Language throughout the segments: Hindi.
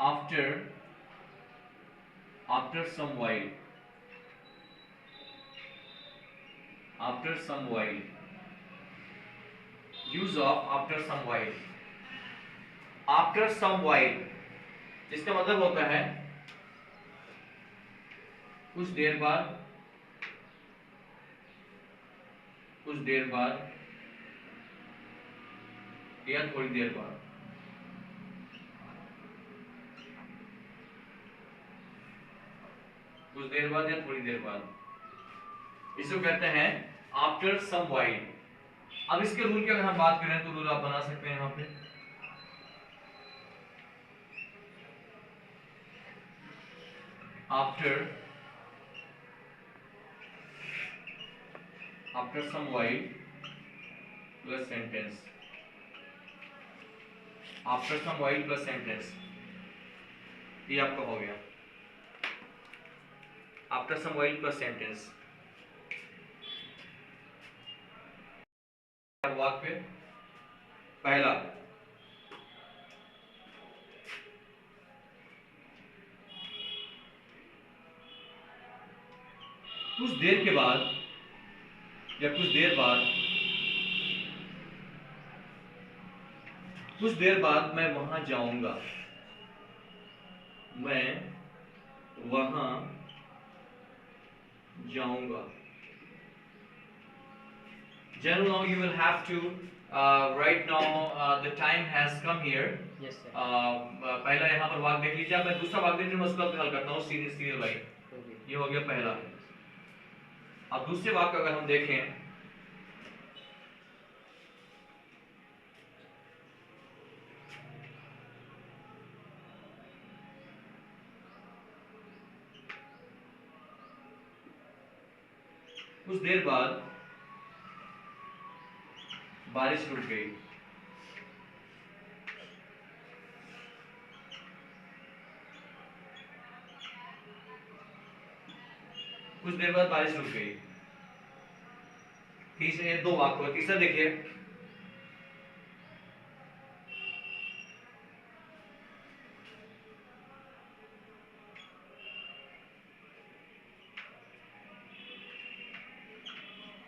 after after some while after some while use of after some while after some while जिसका मतलब होता है कुछ देर बाद या थोड़ी देर बाद या थोड़ी देर बाद इसको कहते हैं आफ्टर सम वाइल। अब इसके रूल की अगर हम बात करें तो रूल आप बना सकते हैं यहाँ पे after some while plus sentence after some while plus sentence ये आपका हो गया after some while plus sentence. वाक्य पहला कुछ देर के बाद या कुछ देर बाद मैं वहां जाऊंगा Janu, now you will have to right now the time has come here. Yes sir. पहला यहाँ पर वाक्य देख लीजिए। मैं दूसरा वाक्य मैं उसको हल करता हूँ सीरियल वाइज। ये हो गया पहला। अब दूसरे वाक्य अगर हम देखें कुछ देर बाद बारिश रुक गई। कुछ देर बाद बारिश रुक गई। तीसरे दो वाक्य तीसरा देखिए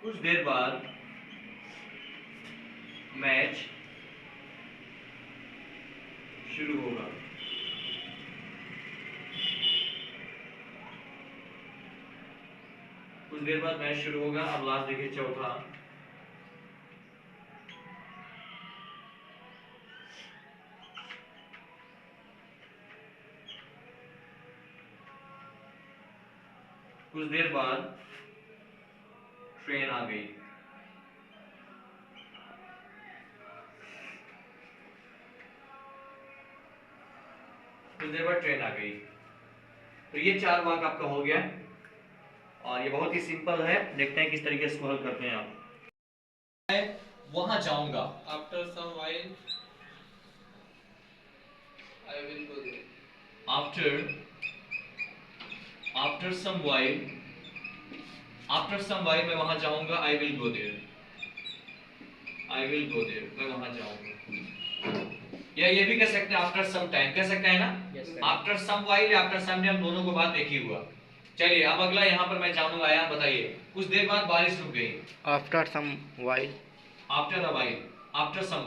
कुछ देर बाद मैच शुरू होगा। कुछ देर बाद मैच शुरू होगा। अब लास्ट देखिए चौथा कुछ देर बाद ट्रेन आ गई। कुछ देर बाद ट्रेन आ गई। तो ये चार वाक्य आपका हो गया और ये बहुत ही सिंपल है। देखते हैं किस तरीके से इसको हल करते हैं आप। मैं वहां जाऊंगा After some while, I will go there. After some while मैं वहां जाऊंगा। आई विल गो देयर मैं वहां जाऊंगा। या ये भी कह सकते हैं आफ्टर सम टाइम कह सकते हैं ना। आफ्टर सम वाइल या आफ्टर सम टाइम दोनों को बात एक ही हुआ। चलिए अब अगला यहाँ पर मैं जानूंगा आया बताइए कुछ देर बाद बारिश रुक गई। After some while. After some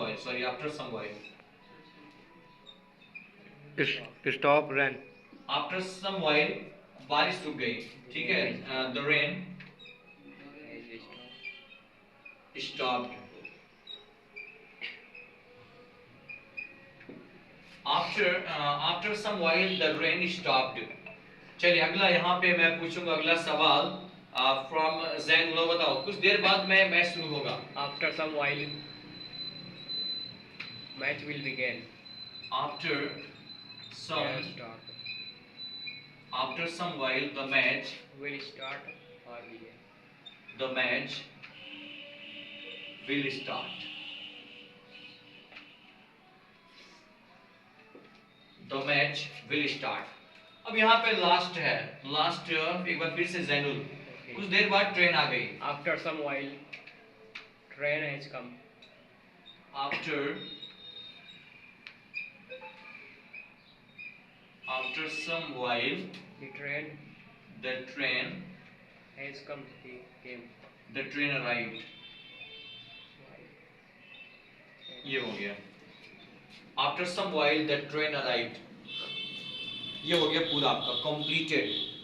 while Stop rain. After some while बारिश रुक गई। ठीक है the rain stopped. After some while the rain stopped. चलिए अगला यहाँ पे मैं पूछूंगा अगला सवाल फ्रॉम जैन लो बताओ कुछ देर बाद मैं मैच शुरू होगा। After some while, match will begin. After some while the match Will start or begin. the match will start the match will start। अब यहाँ पे लास्ट है लास्ट एक बार फिर से जैनुल कुछ देर बाद ट्रेन आ गई। After some while, train has come. After after some while The train the train has come. He came. the train arrived. ये हो गया after some while the train arrived. ये हो गया पूरा आपका completed.